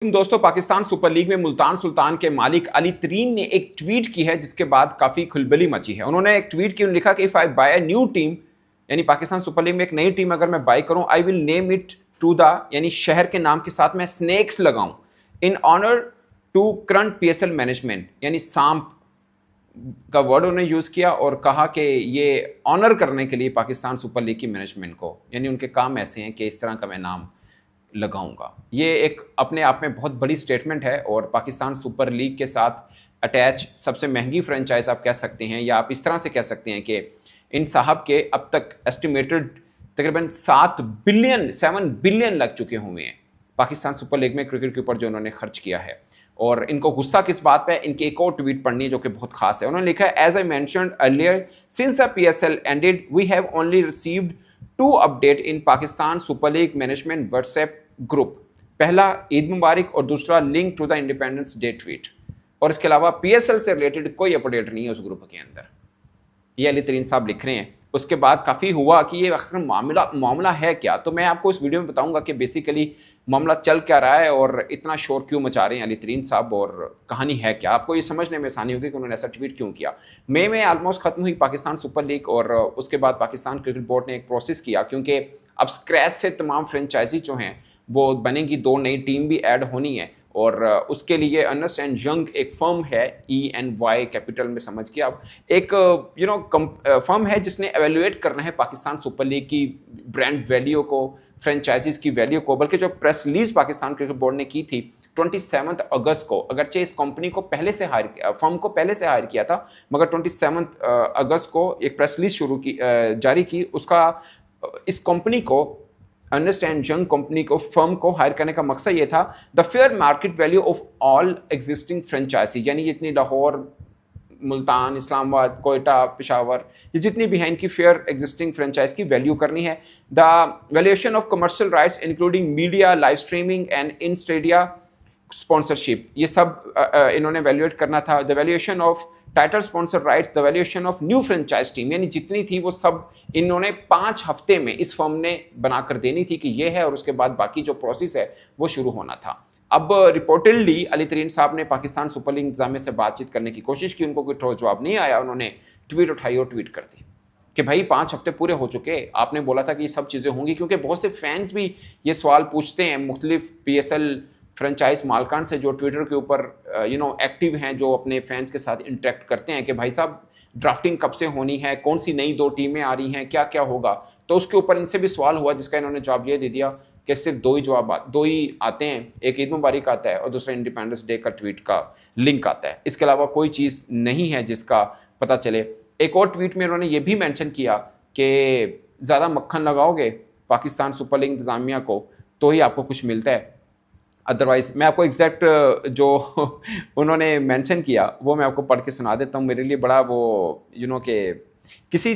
दोस्तों, Pakistan super league में मुल्तान सुल्तान के मालिक अली तरीन ने एक ट्वीट की है जिसके बाद काफी खलबली मची है। उन्होंने एक ट्वीट की, लिखा कि if I buy a new team, यानी पाकिस्तान सुपर लीग में एक नई टीम अगर मैं बाय करूं, I will name it to the, यानी शहर के नाम के साथ मैं स्नेक्स लगाऊं, in honour to current PSL management, यानी सांप का वर्ड उन्होंने यूज किया और कहा कि ये ऑनर करने के लिए पाकिस्तान सुपर लीग की मैनेजमेंट को, यानी उनके काम ऐसे हैं कि इस तरह का मैं नाम लगाऊंगा। ये एक अपने आप में बहुत बड़ी स्टेटमेंट है और पाकिस्तान सुपर लीग के साथ अटैच सबसे महंगी फ्रेंचाइज आप कह सकते हैं, या आप इस तरह से कह सकते हैं कि इन साहब के अब तक एस्टिमेटेड तकरीबन 7 बिलियन लग चुके हुए हैं पाकिस्तान सुपर लीग में क्रिकेट के ऊपर जो उन्होंने खर्च किया है। और इनको गुस्सा किस बात पे, इनकी एक और ट्वीट पढ़नी है जो कि बहुत खास है। उन्होंने लिखा है, as I mentioned earlier, since the PSL ended we have only received 2 update in Pakistan super league management WhatsApp group. पहला ईद मुबारक और दूसरा link to the independence day tweet. और इसके अलावा पीएसएल से रिलेटेड कोई अपडेट नहीं है उस ग्रुप के अंदर। ये अली तरीन साहब लिख रहे हैं। उसके बाद काफ़ी हुआ कि ये आखिर मामला है क्या, तो मैं आपको इस वीडियो में बताऊंगा कि बेसिकली मामला चल क्या रहा है और इतना शोर क्यों मचा रहे हैं अली तरीन साहब, और कहानी है क्या। आपको ये समझने में आसानी होगी कि उन्होंने ऐसा ट्वीट क्यों किया। मई में ऑलमोस्ट खत्म हुई पाकिस्तान सुपर लीग और उसके बाद पाकिस्तान क्रिकेट बोर्ड ने एक प्रोसेस किया, क्योंकि अब स्क्रैच से तमाम फ्रेंचाइजी जो हैं वो बनेंगी, 2 नई टीम भी ऐड होनी है और उसके लिए अर्नेस्ट एंड यंग एक फर्म है, ENY कैपिटल में समझ के, अब एक फर्म है जिसने एवेल्युएट करना है पाकिस्तान सुपर लीग की ब्रांड वैल्यू को, फ्रेंचाइजीज की वैल्यू को। बल्कि जो press release Pakistan cricket board ने की थी 27 अगस्त को, अगरचे इस कंपनी को पहले से हायर किया, फर्म को पहले से हायर किया था, मगर 27 अगस्त को एक प्रेस रिलीज जारी की। उसका इस कंपनी को, अर्नेस्ट एंड यंग कंपनी को, फर्म को हायर करने का मकसद ये था, the fair market value of all existing franchise, यानी जितनी लाहौर, मुल्तान, इस्लामाबाद, कोयटा, पेशावर, ये जितनी भी हैं इनकी फेयर एग्जिस्टिंग फ्रेंचाइज की वैल्यू करनी है। The valuation of commercial rights including media, live streaming and in Stadia sponsorship, ये सब इन्होंने वैल्यूएट करना था। The valuation of title sponsor rights, the valuation of new franchise team, यानी जितनी थी वो सब इन्होंने 5 हफ्ते में इस फर्म ने बनाकर देनी थी कि ये है, और उसके बाद बाकी जो प्रोसेस है वो शुरू होना था। अब रिपोर्टेडली अली तरीन साहब ने पाकिस्तान सुपर लीग इंतजामिया से बातचीत करने की कोशिश की, उनको कोई ठोस जवाब नहीं आया। उन्होंने ट्वीट उठाई और ट्वीट कर दी कि भाई 5 हफ्ते पूरे हो चुके, आपने बोला था कि ये सब चीज़ें होंगी, क्योंकि बहुत से फैंस भी ये सवाल पूछते हैं मुख्तलिफ PSL फ्रेंचाइज मालकान से जो ट्विटर के ऊपर एक्टिव हैं, जो अपने फैंस के साथ इंटरेक्ट करते हैं कि भाई साहब ड्राफ्टिंग कब से होनी है, कौन सी नई 2 टीमें आ रही हैं, क्या क्या होगा। तो उसके ऊपर इनसे भी सवाल हुआ जिसका इन्होंने जवाब ये दे दिया कि सिर्फ 2 ही आते हैं, एक ईद मुबारक आता है और दूसरा इंडिपेंडेंस डे का ट्वीट का लिंक आता है। इसके अलावा कोई चीज़ नहीं है जिसका पता चले। एक और ट्वीट में उन्होंने ये भी मेंशन किया कि ज़्यादा मक्खन लगाओगे पाकिस्तान सुपर लीग इंतजामिया को तो ही आपको कुछ मिलता है, अदरवाइज। मैं आपको एग्जैक्ट जो उन्होंने मेंशन किया वो मैं आपको पढ़ के सुना देता हूँ। मेरे लिए बड़ा वो के किसी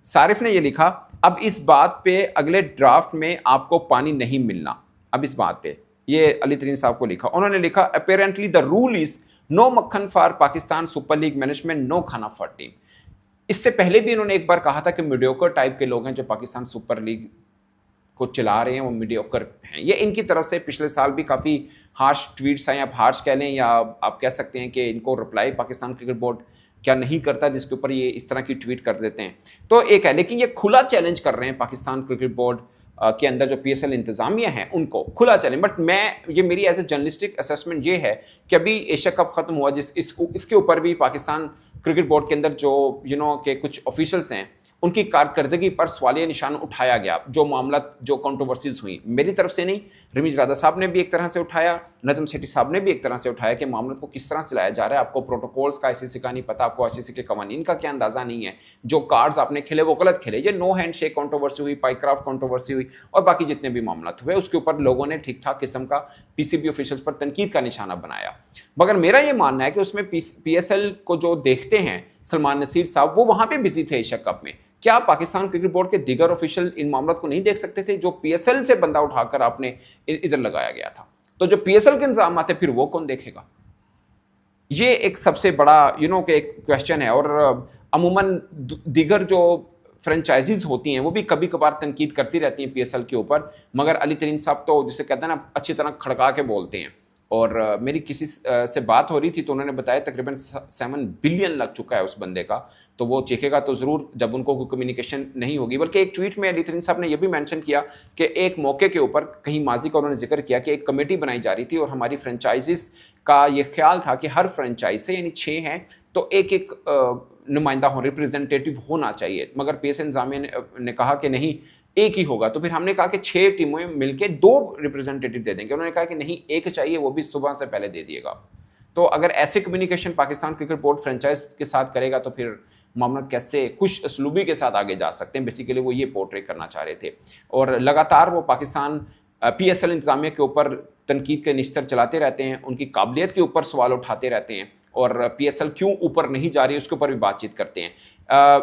सारिफ ने ये लिखा, अब इस बात पे अगले ड्राफ्ट में आपको पानी नहीं मिलना। अब इस बात पे ये अली तरीन साहब को लिखा, उन्होंने लिखा, apparently the rule is no मक्खन for Pakistan super league management, no खाना फॉर टीम। इससे पहले भी इन्होंने एक बार कहा था कि मीडियोकर टाइप के लोग हैं जो पाकिस्तान सुपर लीग को चला रहे हैं, वो मीडियोकर हैं। ये इनकी तरफ से पिछले साल भी काफ़ी हार्श ट्वीट्स आए, आप हार्श कह लें या आप कह सकते हैं कि इनको रिप्लाई पाकिस्तान क्रिकेट बोर्ड क्या नहीं करता जिसके ऊपर ये इस तरह की ट्वीट कर देते हैं। तो एक है, लेकिन ये खुला चैलेंज कर रहे हैं पाकिस्तान क्रिकेट बोर्ड के अंदर जो PSL इंतजामिया है उनको, खुला चैलेंज। बट ये मेरी एज ए जर्नलिस्टिक असेसमेंट ये है कि अभी एशिया कप खत्म हुआ, इसके ऊपर भी पाकिस्तान क्रिकेट बोर्ड के अंदर जो के कुछ ऑफिशियल्स हैं उनकी कारकर्दगी पर सवालिया निशान उठाया गया। जो मामला, जो कंट्रोवर्सीज हुई, मेरी तरफ से नहीं, रमीज रादा साहब ने भी एक तरह से उठाया, नजम सेठी साहब ने भी एक तरह से उठाया कि मामले को किस तरह चलाया जा रहा है। आपको प्रोटोकॉल्स का ICC का नहीं पता, आपको ICC के कवानीन का क्या अंदाजा नहीं है, जो कार्ड्स आपने खेले वो गलत खेले। ये नो हैंड शेक कंट्रोवर्सी हुई, पाइक्राफ्ट कंट्रोवर्सी हुई और बाकी जितने भी मामला हुए उसके ऊपर लोगों ने ठीक ठाक किस्म का PCB ऑफिशियल्स पर तनकीद का निशाना बनाया। मगर मेरा ये मानना है कि उसमें PSL को जो देखते हैं सलमान नसीर साहब, वो वहां पर बिजी थे एशिया कप में। क्या पाकिस्तान क्रिकेट बोर्ड के दीगर ऑफिशियल इन मामलों को नहीं देख सकते थे जो PSL से बंदा उठाकर आपने इधर लगाया गया था? तो जो PSL के इंतजाम आते फिर वो कौन देखेगा? ये एक सबसे बड़ा के एक क्वेश्चन है। और अमूमन दीगर जो फ्रेंचाइजीज होती हैं वो भी कभी कभार तनकीद करती रहती हैं पीएसएल के ऊपर, मगर अली तरीन साहब तो जिसे कहते हैं ना अच्छी तरह खड़का के बोलते हैं। और मेरी किसी से बात हो रही थी तो उन्होंने बताया तकरीबन 7 बिलियन लग चुका है उस बंदे का, तो वो चेखेगा तो ज़रूर जब उनको कोई कम्युनिकेशन नहीं होगी। बल्कि एक ट्वीट में अली तरीन साहब ने यह भी मेंशन किया कि एक मौके के ऊपर कहीं माजी का उन्होंने जिक्र किया कि एक कमेटी बनाई जा रही थी और हमारी फ्रेंचाइजीज का ये ख्याल था कि हर फ्रेंचाइज से यानी 6 हैं तो एक एक नुमाइंदा हो, रिप्रेजेंटेटिव होना चाहिए, मगर पीएसएल इंतजामिया ने कहा कि नहीं एक ही होगा। तो फिर हमने कहा कि 6 टीमों में मिलकर 2 रिप्रेजेंटेटिव दे देंगे। उन्होंने कहा कि नहीं एक चाहिए, वो भी सुबह से पहले दे दिएगा। तो अगर ऐसे communication Pakistan cricket board franchise के साथ करेगा तो फिर मोहम्मद कैसे खुश असलूबी के साथ आगे जा सकते हैं। बेसिकली वो ये पोर्ट्रे करना चाह रहे थे और लगातार वो पाकिस्तान पीएसएल इंतजामिया के ऊपर तनकीद के निस्तर चलाते रहते हैं, उनकी काबिलियत के ऊपर सवाल उठाते रहते हैं और पीएसएल क्यों ऊपर नहीं जा रही उसके ऊपर भी बातचीत करते हैं।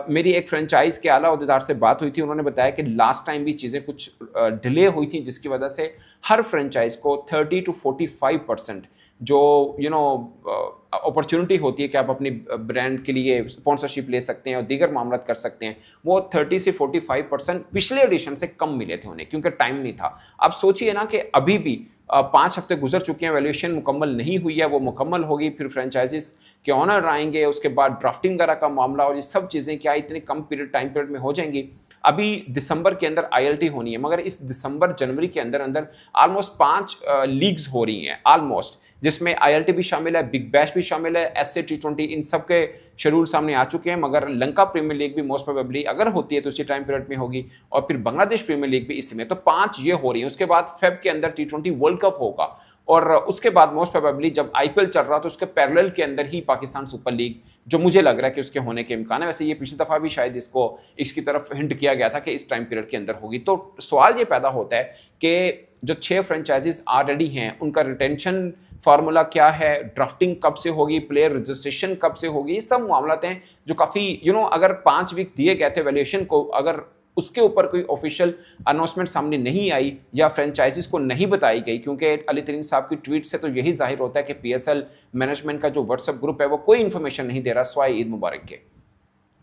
मेरी एक फ्रेंचाइज के आला अहदेदार से बात हुई थी, उन्होंने बताया कि लास्ट टाइम भी चीज़ें कुछ डिले हुई थी जिसकी वजह से हर फ्रेंचाइज को 30 to 45% जो अपॉर्चुनिटी होती है कि आप अपनी ब्रांड के लिए स्पॉन्सरशिप ले सकते हैं और दीगर मामलात कर सकते हैं, वो 30 से 45% पिछले एडिशन से कम मिले थे उन्हें क्योंकि टाइम नहीं था। आप सोचिए ना कि अभी भी 5 हफ्ते गुजर चुके हैं, वैल्यूएशन मुकम्मल नहीं हुई है, वो मुकम्मल होगी, फिर फ्रेंचाइजीज के ऑनर आएंगे, उसके बाद ड्राफ्टिंग वगैरह का मामला और ये सब चीज़ें क्या इतने कम टाइम पीरियड में हो जाएंगी। अभी दिसंबर के अंदर आईएलटी होनी है, मगर इस दिसंबर जनवरी के अंदर अंदर ऑलमोस्ट 5 लीग्स हो रही हैं ऑलमोस्ट, जिसमें आईएलटी भी शामिल है, बिग बैश भी शामिल है, एसए T20, इन सब के शेड्यूल सामने आ चुके हैं। मगर लंका प्रीमियर लीग भी मोस्ट प्रोबेबली अगर होती है तो उसी टाइम पीरियड में होगी और फिर बांग्लादेश प्रीमियर लीग भी इसी में, तो 5 ये हो रही है। उसके बाद फेब के अंदर T20 वर्ल्ड कप होगा और उसके बाद मोस्ट प्रोबेबली जब आईपीएल चल रहा तो उसके पैरेलल के अंदर ही पाकिस्तान सुपर लीग, जो मुझे लग रहा है कि उसके होने के इम्कान है। वैसे ये पिछली दफ़ा भी शायद इसकी तरफ हिंट किया गया था कि इस टाइम पीरियड के अंदर होगी। तो सवाल ये पैदा होता है कि जो 6 फ्रेंचाइजीज ऑलरेडी हैं उनका रिटेंशन फार्मूला क्या है, ड्राफ्टिंग कब से होगी, प्लेयर रजिस्ट्रेशन कब से होगी, ये सब मामलात हैं जो काफ़ी अगर 5 वीक दिए गए थे वैल्यूएशन को, अगर उसके ऊपर कोई ऑफिशियल अनाउंसमेंट सामने नहीं आई या फ्रेंचाइजीज को नहीं बताई गई, क्योंकि अली तरीन साहब की ट्वीट से तो यही जाहिर होता है कि पीएसएल मैनेजमेंट का जो व्हाट्सएप ग्रुप है वो कोई इन्फॉर्मेशन नहीं दे रहा स्वाय ईद मुबारक के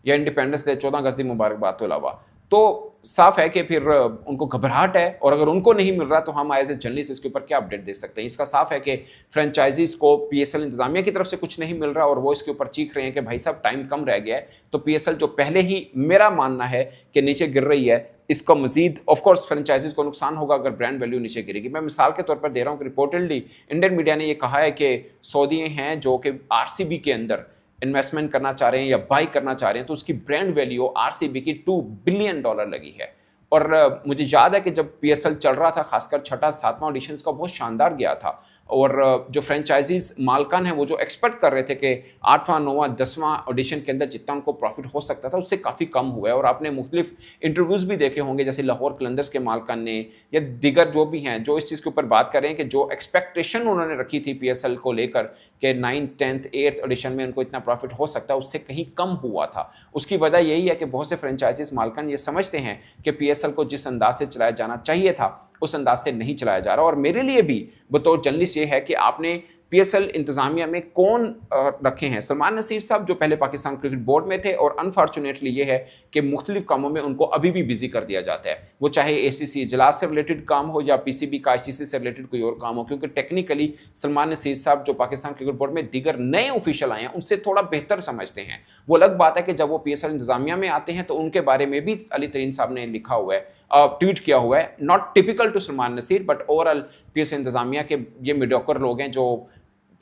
या इंडिपेंडेंस डे 14 अगस्त की मुबारकबाद के अलावा। तो साफ है कि फिर उनको घबराहट है और अगर उनको नहीं मिल रहा तो हम एज ए जर्नलिस्ट इसके ऊपर क्या अपडेट दे सकते हैं। इसका साफ है कि फ्रेंचाइजीज को पीएसएल इंतजामिया की तरफ से कुछ नहीं मिल रहा और वो इसके ऊपर चीख रहे हैं कि भाई साहब टाइम कम रह गया है। तो पीएसएल जो पहले ही मेरा मानना है कि नीचे गिर रही है, इसका मजीद ऑफकोर्स फ्रेंचाइजीज को नुकसान होगा अगर ब्रांड वैल्यू नीचे गिरेगी। मैं मिसाल के तौर पर दे रहा हूँ कि रिपोर्टेडली इंडियन मीडिया ने यह कहा है कि सऊदी हैं जो कि आरसीबी के अंदर इन्वेस्टमेंट करना चाह रहे हैं या बाई करना चाह रहे हैं, तो उसकी ब्रांड वैल्यू आरसीबी की $2 बिलियन लगी है। और मुझे याद है कि जब पीएसएल चल रहा था, खासकर 6वां 7वां ऑडिशन का बहुत शानदार गया था और जो फ्रेंचाइजीज मालकान हैं वो जो एक्सपेक्ट कर रहे थे कि 8वां 9वां 10वां ऑडिशन के अंदर जितना उनको प्रॉफिट हो सकता था उससे काफ़ी कम हुआ है। और आपने मुख्तलिफ इंटरव्यूज़ भी देखे होंगे जैसे लाहौर कलंदर्स के मालकान ने या दिगर जो भी हैं जो इस चीज़ के ऊपर बात कर रहे हैं कि जो एक्सपेक्टेशन उन्होंने रखी थी पीएसएल को लेकर कि 9th 10th 8th ऑडिशन में उनको इतना प्रॉफिट हो सकता है उससे कहीं कम हुआ था। उसकी वजह यही है कि बहुत से फ्रेंचाइजीज मालकान ये समझते हैं कि पीएसएल को जिस अंदाज से चलाया जाना चाहिए था उस अंदाज से नहीं चलाया जा रहा। और मेरे लिए भी बतौर जर्नलिस्ट ये है कि आपने पीएसएल इंतजामिया में कौन रखे हैं। सलमान नसीर साहब जो पहले पाकिस्तान क्रिकेट बोर्ड में थे और अनफॉर्चुनेटली ये है कि मुख्तलिफ कामों में उनको अभी भी बिजी कर दिया जाता है, वो चाहे एसीसी इजलास से रिलेटेड काम हो या पीसीबी का आईसीसी से रिलेटेड कोई और काम हो, क्योंकि टेक्निकली सलमान नसीर साहब जो पाकिस्तान क्रिकेट बोर्ड में दीगर नए ऑफिशियल आए हैं उनसे थोड़ा बेहतर समझते हैं। वो अलग बात है कि जब वो पीएसएल इंतजामिया में आते हैं तो उनके बारे में भी अली तरीन साहब ने लिखा हुआ है, ट्वीट किया हुआ है, not typical to Salman Nasir but overall PSL इंतजामिया के ये मीडियोकर लोग हैं जो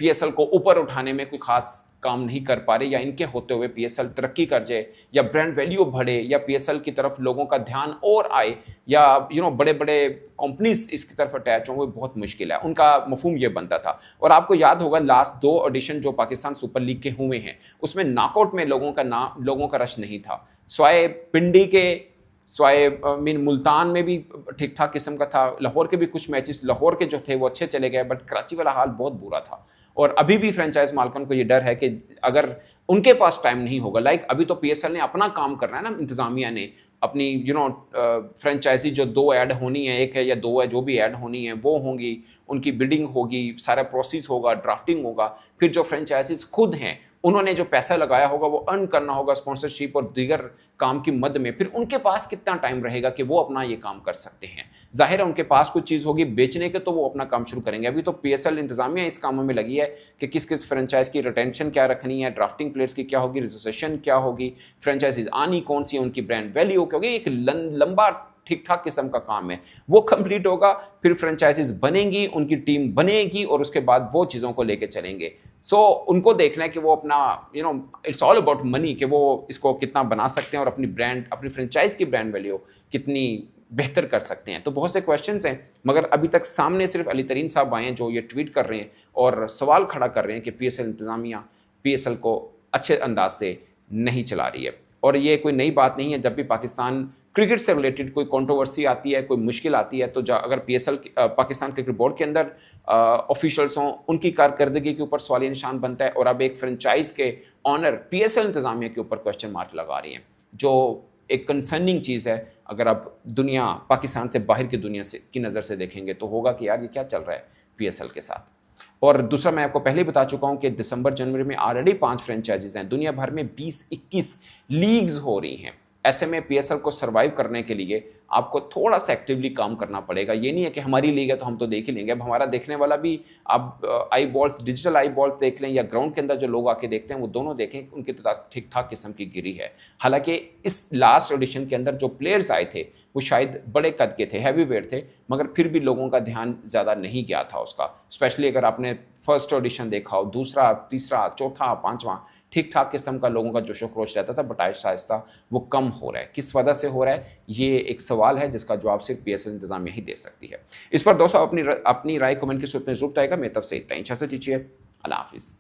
पीएसएल को ऊपर उठाने में कोई खास काम नहीं कर पा रहे, या इनके होते हुए पीएसएल तरक्की कर जाए या ब्रांड वैल्यू बढ़े या पीएसएल की तरफ लोगों का ध्यान और आए या बड़े बड़े कंपनीज इसकी तरफ अटैच हों, वो बहुत मुश्किल है। उनका मफहूम ये बनता था। और आपको याद होगा लास्ट 2 ऑडिशन जो पाकिस्तान सुपर लीग के हुए हैं उसमें नॉकआउट में लोगों का रश नहीं था, स्वाय पिंडी के मुल्तान में भी ठीक ठाक किस्म का था, लाहौर के भी कुछ मैचेस लाहौर के जो थे वो अच्छे चले गए, बट कराची वाला हाल बहुत बुरा था। और अभी भी फ्रेंचाइज मालकन को ये डर है कि अगर उनके पास टाइम नहीं होगा, अभी तो पीएसएल ने अपना काम करना है ना, इंतजामिया ने अपनी फ्रेंचाइजी जो 2 ऐड होनी है, 1 है या 2 है, जो भी ऐड होनी है वो होंगी, उनकी बिडिंग होगी, सारा प्रोसेस होगा, ड्राफ्टिंग होगा, फिर जो फ्रेंचाइजीज खुद हैं उन्होंने जो पैसा लगाया होगा वो अर्न करना होगा स्पॉन्सरशिप और दीगर काम की मद में, फिर उनके पास कितना टाइम रहेगा कि वो अपना ये काम कर सकते हैं। जाहिर है उनके पास कुछ चीज़ होगी बेचने के, तो वो अपना काम शुरू करेंगे। अभी तो PSL इंतजामिया इस कामों में लगी है कि किस किस फ्रेंचाइज की रिटेंशन क्या रखनी है, ड्राफ्टिंग प्लेयर्स की क्या होगी, रजिस्ट्रेशन क्या होगी, फ्रेंचाइजीज आनी कौन सी है, उनकी ब्रांड वैल्यू क्या होगी। एक लंबा ठीक ठाक किस्म का काम है, वो कंप्लीट होगा, फिर फ्रेंचाइजीज बनेंगी, उनकी टीम बनेगी और उसके बाद वो चीज़ों को लेके चलेंगे। सो उनको देखना है कि वो अपना इट्स ऑल अबाउट मनी, कि वो इसको कितना बना सकते हैं और अपनी ब्रांड, अपनी फ्रेंचाइज की ब्रांड वैल्यू कितनी बेहतर कर सकते हैं। तो बहुत से क्वेश्चंस हैं, मगर अभी तक सामने सिर्फ अली तरीन साहब आए हैं जो ये ट्वीट कर रहे हैं और सवाल खड़ा कर रहे हैं कि PSL इंतजामिया PSL को अच्छे अंदाज से नहीं चला रही है। और ये कोई नई बात नहीं है, जब भी पाकिस्तान क्रिकेट से रिलेटेड कोई कंट्रोवर्सी आती है, कोई मुश्किल आती है, तो अगर PSL पाकिस्तान क्रिकेट बोर्ड के अंदर ऑफिशियल्स हों, उनकी कारकर्दगी के ऊपर सवालिया निशान बनता है। और अब एक फ्रेंचाइज के ऑनर PSL इंतजामिया के ऊपर क्वेश्चन मार्क लगा रही हैं, जो एक कंसर्निंग चीज़ है। अगर आप दुनिया पाकिस्तान से बाहर की दुनिया से की नज़र से देखेंगे तो होगा कि यार ये क्या चल रहा है PSL के साथ। और दूसरा, मैं आपको पहले बता चुका हूं कि दिसंबर जनवरी में ऑलरेडी 5 फ्रेंचाइजीज हैं, दुनिया भर में 20-21 लीग्स हो रही हैं। ऐसे में PSL को सर्वाइव करने के लिए आपको थोड़ा सा एक्टिवली काम करना पड़ेगा। ये नहीं है कि हमारी लीग है तो हम तो देख ही लेंगे। अब हमारा देखने वाला भी, आप आई बॉल्स, डिजिटल आई बॉल्स देख लें या ग्राउंड के अंदर जो लोग आके देखते हैं वो दोनों देखें, उनकी ठीक ठाक किस्म की गिरी है। हालांकि इस लास्ट एडिशन के अंदर जो प्लेयर्स आए थे वो शायद बड़े कद के थे, हैवी वेट थे, मगर फिर भी लोगों का ध्यान ज़्यादा नहीं गया था उसका। स्पेशली अगर आपने फर्स्ट एडिशन देखा हो, दूसरा, तीसरा, चौथा, पांचवा, ठीक ठाक किस्म का लोगों का जोशो खरोश रहता था, बट आहिस्ता आहिस्ता वो कम हो रहा है। किस वजह से हो रहा है, ये एक सवाल है जिसका जवाब सिर्फ PSL इंतजामिया ही दे सकती है। इस पर दोस्तों अपनी राय कमेंट की सूरत में जरूर आएगा। मेरी तरफ से इतना ही। इजाज़त दीजिए, अल्लाह हाफिज़।